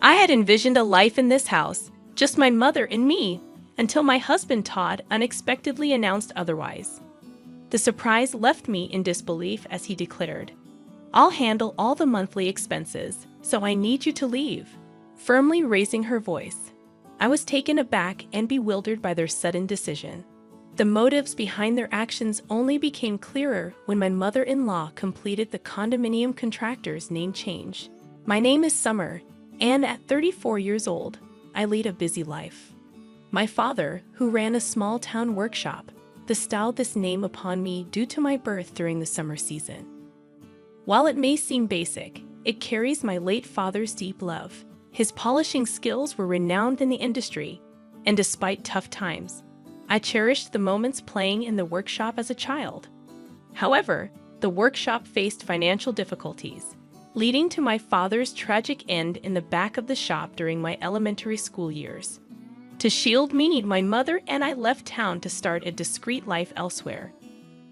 I had envisioned a life in this house, just my mother and me, until my husband Todd unexpectedly announced otherwise. The surprise left me in disbelief as he declared, "I'll handle all the monthly expenses, so I need you to leave," firmly raising her voice. I was taken aback and bewildered by their sudden decision. The motives behind their actions only became clearer when my mother-in-law completed the condominium contractor's name change. My name is Summer, and at 34 years old, I lead a busy life. My father, who ran a small-town workshop, bestowed this name upon me due to my birth during the summer season. While it may seem basic, it carries my late father's deep love. His polishing skills were renowned in the industry, and despite tough times, I cherished the moments playing in the workshop as a child. However, the workshop faced financial difficulties, leading to my father's tragic end in the back of the shop during my elementary school years. To shield me, my mother and I left town to start a discreet life elsewhere.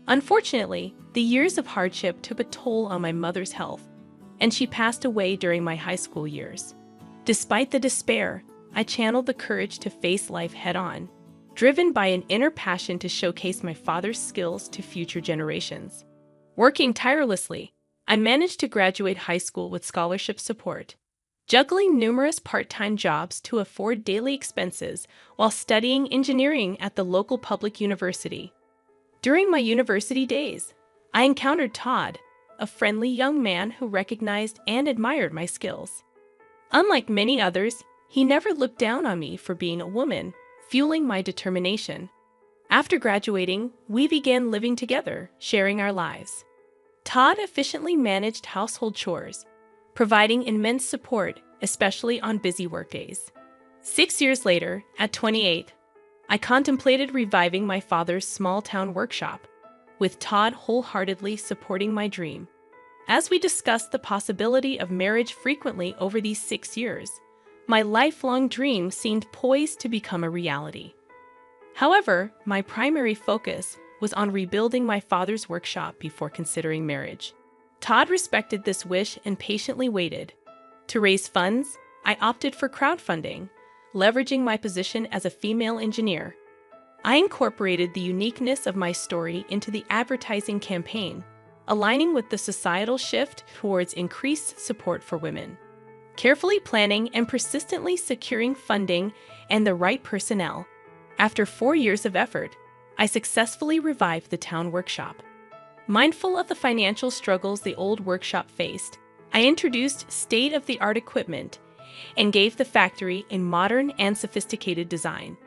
Unfortunately, the years of hardship took a toll on my mother's health, and she passed away during my high school years. Despite the despair, I channeled the courage to face life head-on, driven by an inner passion to showcase my father's skills to future generations. Working tirelessly, I managed to graduate high school with scholarship support, juggling numerous part-time jobs to afford daily expenses while studying engineering at the local public university. During my university days, I encountered Todd, a friendly young man who recognized and admired my skills. Unlike many others, he never looked down on me for being a woman, fueling my determination. After graduating, we began living together, sharing our lives. Todd efficiently managed household chores, providing immense support, especially on busy workdays. 6 years later, at 28, I contemplated reviving my father's small-town workshop, with Todd wholeheartedly supporting my dream. As we discussed the possibility of marriage frequently over these 6 years, my lifelong dream seemed poised to become a reality. However, my primary focus was on rebuilding my father's workshop before considering marriage. Todd respected this wish and patiently waited. To raise funds, I opted for crowdfunding, leveraging my position as a female engineer. I incorporated the uniqueness of my story into the advertising campaign, aligning with the societal shift towards increased support for women. Carefully planning and persistently securing funding and the right personnel, after 4 years of effort, I successfully revived the town workshop. Mindful of the financial struggles the old workshop faced, I introduced state-of-the-art equipment and gave the factory a modern and sophisticated design.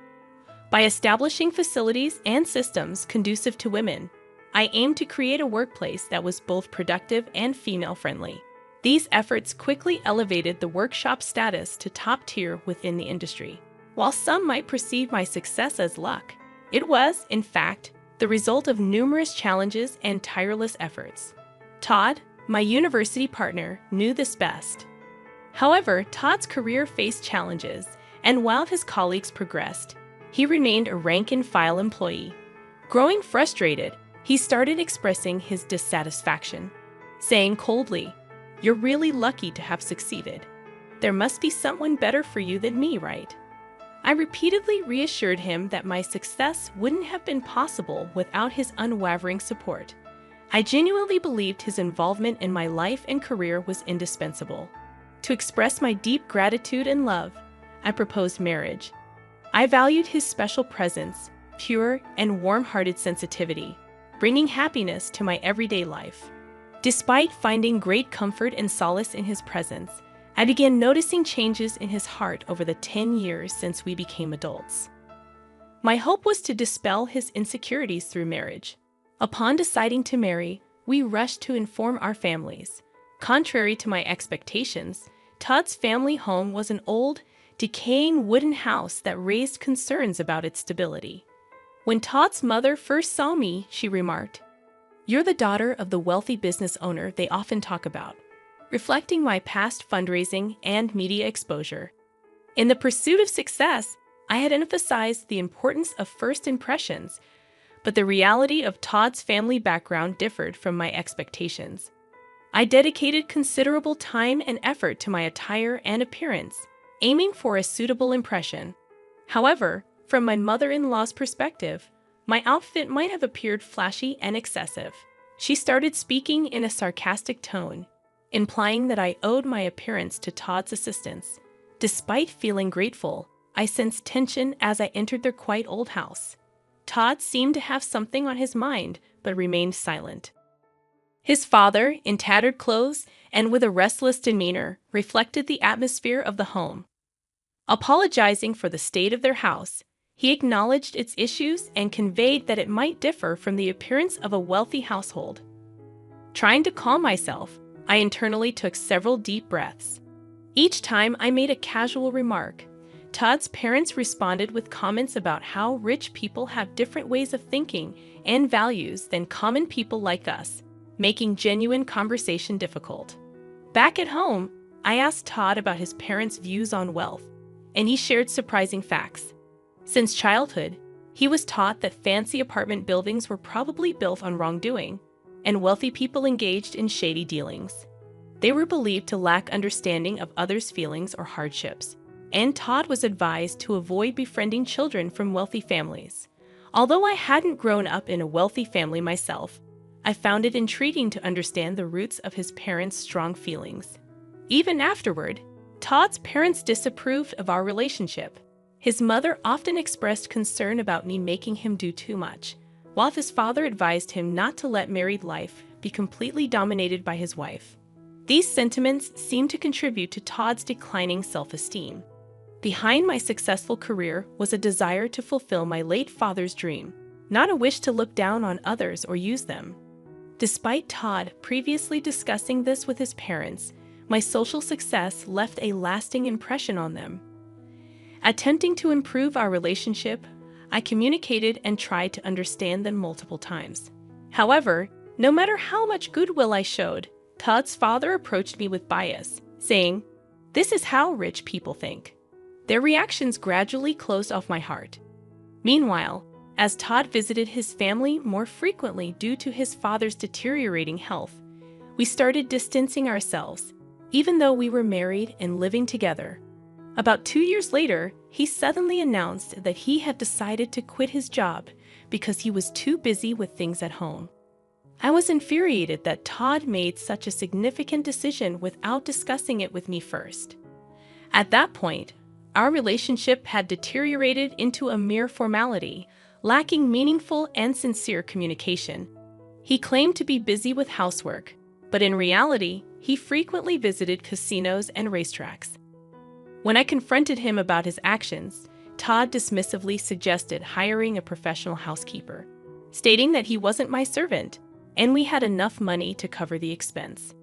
By establishing facilities and systems conducive to women, I aimed to create a workplace that was both productive and female-friendly. These efforts quickly elevated the workshop's status to top tier within the industry. While some might perceive my success as luck, it was, in fact, the result of numerous challenges and tireless efforts. Todd, my university partner, knew this best. However, Todd's career faced challenges, and while his colleagues progressed, he remained a rank-and-file employee. Growing frustrated, he started expressing his dissatisfaction, saying coldly, "You're really lucky to have succeeded. There must be someone better for you than me, right?" I repeatedly reassured him that my success wouldn't have been possible without his unwavering support. I genuinely believed his involvement in my life and career was indispensable. To express my deep gratitude and love, I proposed marriage. I valued his special presence, pure and warm-hearted sensitivity, bringing happiness to my everyday life. Despite finding great comfort and solace in his presence, I began noticing changes in his heart over the 10 years since we became adults. My hope was to dispel his insecurities through marriage. Upon deciding to marry, we rushed to inform our families. Contrary to my expectations, Todd's family home was an old, decaying wooden house that raised concerns about its stability. When Todd's mother first saw me, she remarked, "You're the daughter of the wealthy business owner they often talk about," reflecting my past fundraising and media exposure. In the pursuit of success, I had emphasized the importance of first impressions, but the reality of Todd's family background differed from my expectations. I dedicated considerable time and effort to my attire and appearance, aiming for a suitable impression. However, from my mother-in-law's perspective, my outfit might have appeared flashy and excessive. She started speaking in a sarcastic tone, implying that I owed my appearance to Todd's assistance. Despite feeling grateful, I sensed tension as I entered their quite old house. Todd seemed to have something on his mind, but remained silent. His father, in tattered clothes and with a restless demeanor, reflected the atmosphere of the home. Apologizing for the state of their house, he acknowledged its issues and conveyed that it might differ from the appearance of a wealthy household. Trying to calm myself, I internally took several deep breaths. Each time I made a casual remark, Todd's parents responded with comments about how rich people have different ways of thinking and values than common people like us, making genuine conversation difficult. Back at home, I asked Todd about his parents' views on wealth, and he shared surprising facts. Since childhood, he was taught that fancy apartment buildings were probably built on wrongdoing, and wealthy people engaged in shady dealings. They were believed to lack understanding of others' feelings or hardships, and Todd was advised to avoid befriending children from wealthy families. Although I hadn't grown up in a wealthy family myself, I found it intriguing to understand the roots of his parents' strong feelings. Even afterward, Todd's parents disapproved of our relationship. His mother often expressed concern about me making him do too much, while his father advised him not to let married life be completely dominated by his wife. These sentiments seemed to contribute to Todd's declining self-esteem. Behind my successful career was a desire to fulfill my late father's dream, not a wish to look down on others or use them. Despite Todd previously discussing this with his parents, my social success left a lasting impression on them. Attempting to improve our relationship, I communicated and tried to understand them multiple times. However, no matter how much goodwill I showed, Todd's father approached me with bias, saying, "This is how rich people think." Their reactions gradually closed off my heart. Meanwhile, as Todd visited his family more frequently due to his father's deteriorating health, we started distancing ourselves, even though we were married and living together. About 2 years later, he suddenly announced that he had decided to quit his job because he was too busy with things at home. I was infuriated that Todd made such a significant decision without discussing it with me first. At that point, our relationship had deteriorated into a mere formality, lacking meaningful and sincere communication. He claimed to be busy with housework, but in reality, he frequently visited casinos and racetracks. When I confronted him about his actions, Todd dismissively suggested hiring a professional housekeeper, stating that he wasn't my servant, and we had enough money to cover the expense.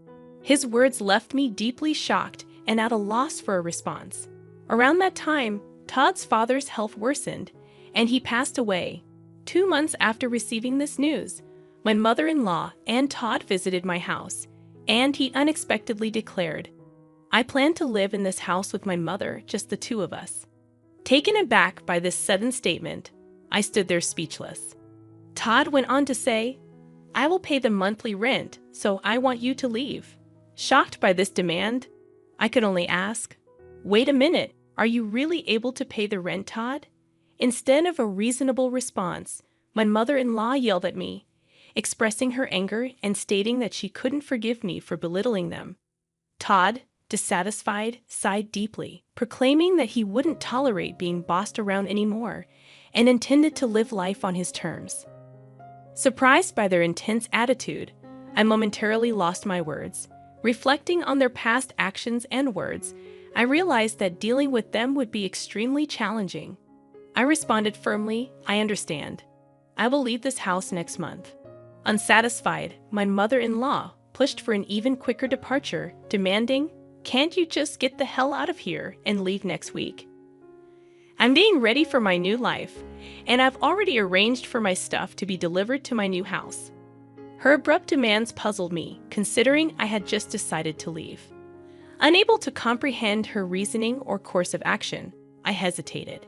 His words left me deeply shocked and at a loss for a response. Around that time, Todd's father's health worsened, and he passed away. 2 months after receiving this news, my mother-in-law and Todd visited my house, and he unexpectedly declared, "I plan to live in this house with my mother, just the two of us." Taken aback by this sudden statement, I stood there speechless. Todd went on to say, "I will pay the monthly rent, so I want you to leave." Shocked by this demand, I could only ask, "Wait a minute, are you really able to pay the rent, Todd?" Instead of a reasonable response, my mother-in-law yelled at me, expressing her anger and stating that she couldn't forgive me for belittling them. Todd, dissatisfied, sighed deeply, proclaiming that he wouldn't tolerate being bossed around anymore and intended to live life on his terms. Surprised by their intense attitude, I momentarily lost my words. Reflecting on their past actions and words, I realized that dealing with them would be extremely challenging. I responded firmly, "I understand. I will leave this house next month." Unsatisfied, my mother-in-law pushed for an even quicker departure, demanding, "Can't you just get the hell out of here and leave next week?" I'm being ready for my new life, and I've already arranged for my stuff to be delivered to my new house. Her abrupt demands puzzled me, considering I had just decided to leave. Unable to comprehend her reasoning or course of action, I hesitated.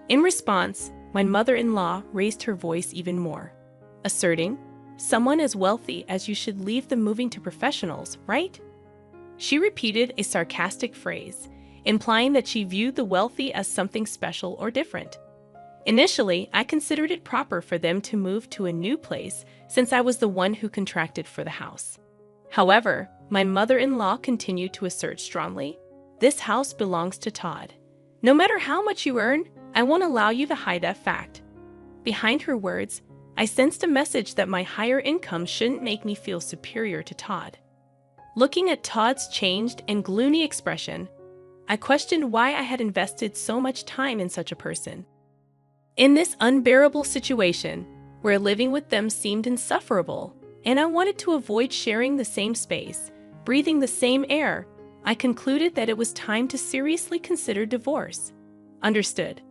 In response, my mother-in-law raised her voice even more, asserting, "Someone as wealthy as you should leave them moving to professionals, right?" She repeated a sarcastic phrase, implying that she viewed the wealthy as something special or different. Initially, I considered it proper for them to move to a new place since I was the one who contracted for the house. However, my mother-in-law continued to assert strongly, "This house belongs to Todd. No matter how much you earn, I won't allow you to hide that fact." Behind her words, I sensed a message that my higher income shouldn't make me feel superior to Todd. Looking at Todd's changed and gloomy expression, I questioned why I had invested so much time in such a person. In this unbearable situation, where living with them seemed insufferable, and I wanted to avoid sharing the same space, breathing the same air, I concluded that it was time to seriously consider divorce. Understood.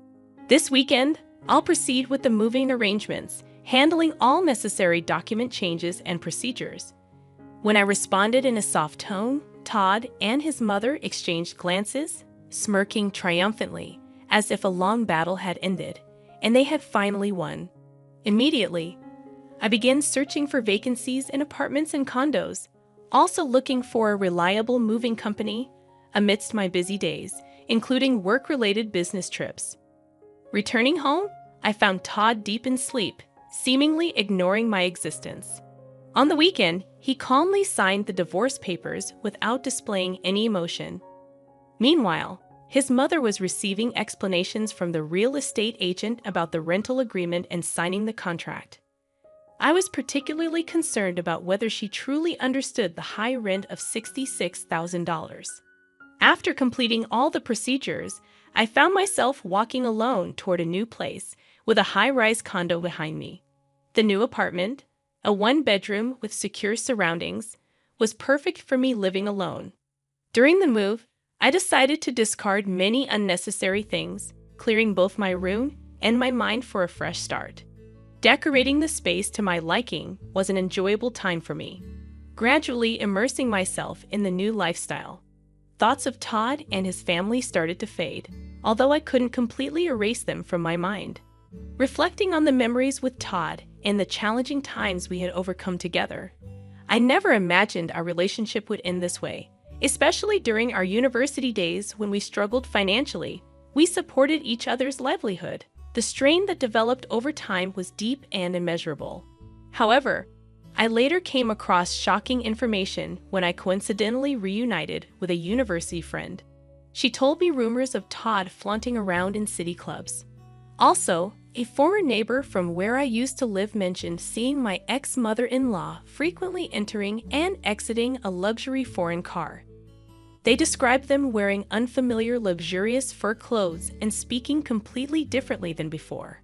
This weekend, I'll proceed with the moving arrangements, handling all necessary document changes and procedures. When I responded in a soft tone, Todd and his mother exchanged glances, smirking triumphantly, as if a long battle had ended, and they had finally won. Immediately, I began searching for vacancies in apartments and condos, also looking for a reliable moving company amidst my busy days, including work-related business trips. Returning home, I found Todd deep in sleep, seemingly ignoring my existence. On the weekend, he calmly signed the divorce papers without displaying any emotion. Meanwhile, his mother was receiving explanations from the real estate agent about the rental agreement and signing the contract. I was particularly concerned about whether she truly understood the high rent of $66,000. After completing all the procedures, I found myself walking alone toward a new place with a high-rise condo behind me. The new apartment, a one-bedroom with secure surroundings, was perfect for me living alone. During the move, I decided to discard many unnecessary things, clearing both my room and my mind for a fresh start. Decorating the space to my liking was an enjoyable time for me, gradually immersing myself in the new lifestyle. Thoughts of Todd and his family started to fade, although I couldn't completely erase them from my mind. Reflecting on the memories with Todd and the challenging times we had overcome together, I never imagined our relationship would end this way, especially during our university days when we struggled financially. We supported each other's livelihood. The strain that developed over time was deep and immeasurable. However, I later came across shocking information when I coincidentally reunited with a university friend. She told me rumors of Todd flaunting around in city clubs. Also, a former neighbor from where I used to live mentioned seeing my ex-mother-in-law frequently entering and exiting a luxury foreign car. They described them wearing unfamiliar luxurious fur clothes and speaking completely differently than before.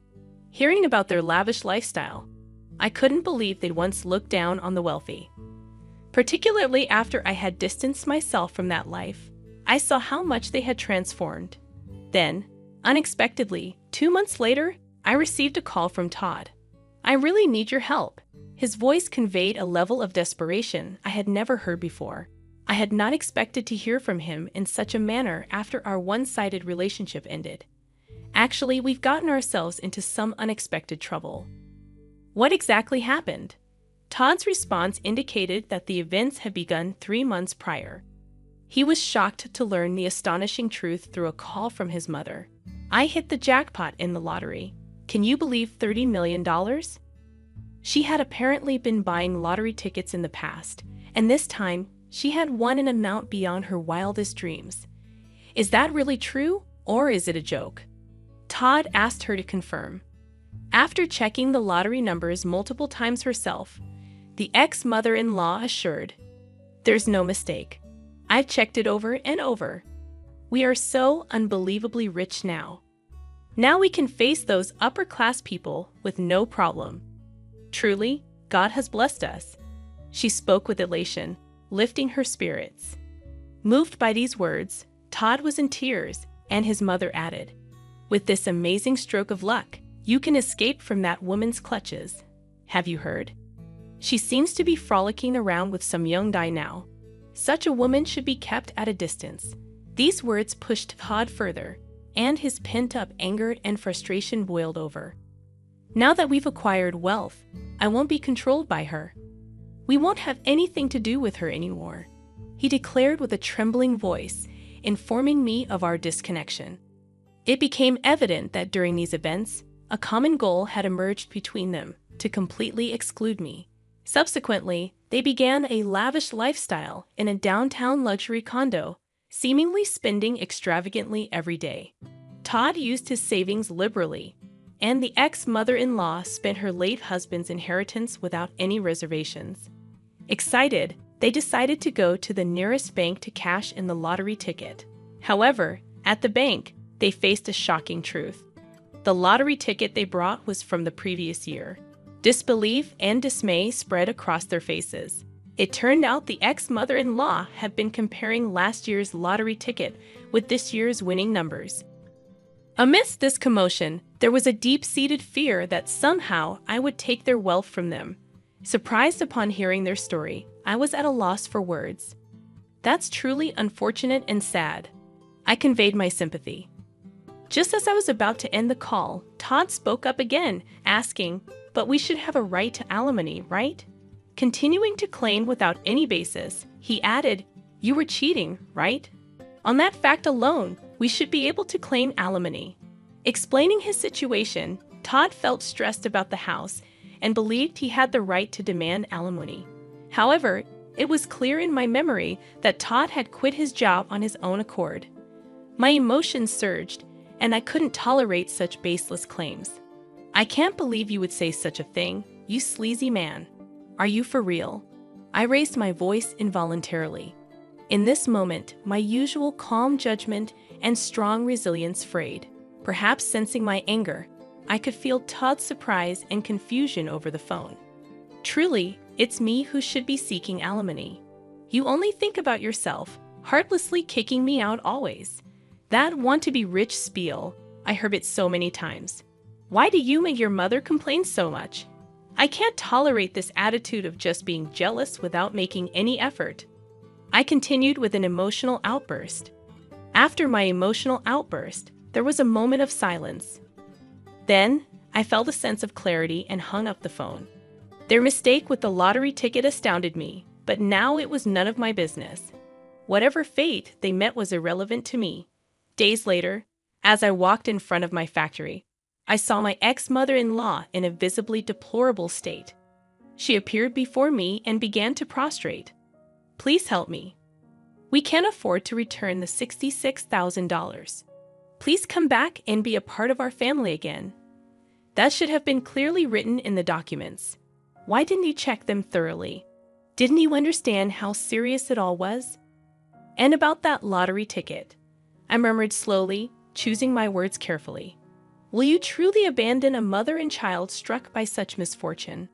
Hearing about their lavish lifestyle, I couldn't believe they'd once looked down on the wealthy. Particularly after I had distanced myself from that life, I saw how much they had transformed. Then, unexpectedly, 2 months later, I received a call from Todd. "I really need your help." His voice conveyed a level of desperation I had never heard before. I had not expected to hear from him in such a manner after our one-sided relationship ended. Actually, we've gotten ourselves into some unexpected trouble. What exactly happened? Todd's response indicated that the events had begun 3 months prior. He was shocked to learn the astonishing truth through a call from his mother. "I hit the jackpot in the lottery. Can you believe $30 million? She had apparently been buying lottery tickets in the past, and this time, she had won an amount beyond her wildest dreams. "Is that really true, or is it a joke?" Todd asked her to confirm. After checking the lottery numbers multiple times herself, the ex-mother-in-law assured, "There's no mistake. I've checked it over and over. We are so unbelievably rich now. Now we can face those upper-class people with no problem. Truly, God has blessed us." She spoke with elation, lifting her spirits. Moved by these words, Todd was in tears, and his mother added, "With this amazing stroke of luck, you can escape from that woman's clutches. Have you heard? She seems to be frolicking around with some young guy now. Such a woman should be kept at a distance." These words pushed Todd further, and his pent-up anger and frustration boiled over. "Now that we've acquired wealth, I won't be controlled by her. We won't have anything to do with her anymore," he declared with a trembling voice, informing me of our disconnection. It became evident that during these events, a common goal had emerged between them to completely exclude me. Subsequently, they began a lavish lifestyle in a downtown luxury condo, seemingly spending extravagantly every day. Todd used his savings liberally, and the ex-mother-in-law spent her late husband's inheritance without any reservations. Excited, they decided to go to the nearest bank to cash in the lottery ticket. However, at the bank, they faced a shocking truth. The lottery ticket they brought was from the previous year. Disbelief and dismay spread across their faces. It turned out the ex-mother-in-law had been comparing last year's lottery ticket with this year's winning numbers. Amidst this commotion, there was a deep-seated fear that somehow I would take their wealth from them. Surprised upon hearing their story, I was at a loss for words. "That's truly unfortunate and sad." I conveyed my sympathy. Just as I was about to end the call, Todd spoke up again, asking, "But we should have a right to alimony, right?" Continuing to claim without any basis, he added, "You were cheating, right? On that fact alone, we should be able to claim alimony." Explaining his situation, Todd felt stressed about the house and believed he had the right to demand alimony. However, it was clear in my memory that Todd had quit his job on his own accord. My emotions surged, and I couldn't tolerate such baseless claims. "I can't believe you would say such a thing, you sleazy man. Are you for real?" I raised my voice involuntarily. In this moment, my usual calm judgment and strong resilience frayed. Perhaps sensing my anger, I could feel Todd's surprise and confusion over the phone. "Truly, it's me who should be seeking alimony. You only think about yourself, heartlessly kicking me out always. That want-to-be-rich spiel, I heard it so many times. Why do you make your mother complain so much? I can't tolerate this attitude of just being jealous without making any effort." I continued with an emotional outburst. After my emotional outburst, there was a moment of silence. Then, I felt a sense of clarity and hung up the phone. Their mistake with the lottery ticket astounded me, but now it was none of my business. Whatever fate they met was irrelevant to me. Days later, as I walked in front of my factory, I saw my ex-mother-in-law in a visibly deplorable state. She appeared before me and began to prostrate. "Please help me. We can't afford to return the $66,000. Please come back and be a part of our family again." That should have been clearly written in the documents. Why didn't he check them thoroughly? Didn't he understand how serious it all was? And about that lottery ticket, I murmured slowly, choosing my words carefully. Will you truly abandon a mother and child struck by such misfortune?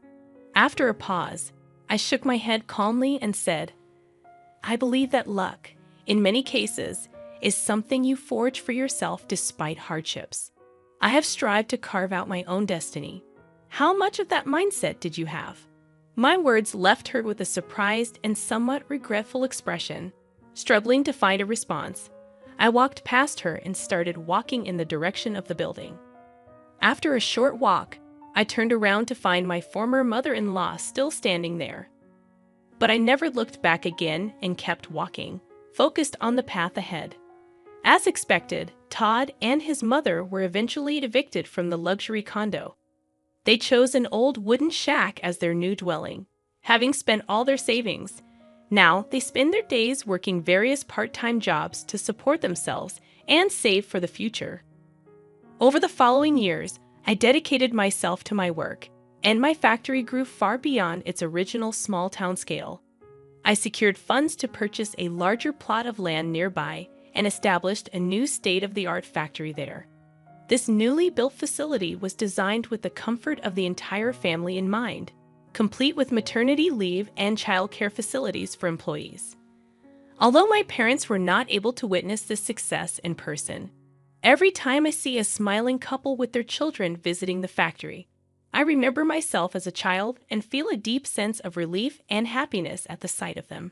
After a pause, I shook my head calmly and said, I believe that luck, in many cases, is something you forge for yourself despite hardships. I have strived to carve out my own destiny. How much of that mindset did you have? My words left her with a surprised and somewhat regretful expression. Struggling to find a response, I walked past her and started walking in the direction of the building. After a short walk, I turned around to find my former mother-in-law still standing there. But I never looked back again and kept walking, focused on the path ahead. As expected, Todd and his mother were eventually evicted from the luxury condo. They chose an old wooden shack as their new dwelling, having spent all their savings. Now they spend their days working various part-time jobs to support themselves and save for the future. Over the following years, I dedicated myself to my work, and my factory grew far beyond its original small-town scale. I secured funds to purchase a larger plot of land nearby and established a new state-of-the-art factory there. This newly built facility was designed with the comfort of the entire family in mind, complete with maternity leave and childcare facilities for employees. Although my parents were not able to witness this success in person, every time I see a smiling couple with their children visiting the factory, I remember myself as a child and feel a deep sense of relief and happiness at the sight of them.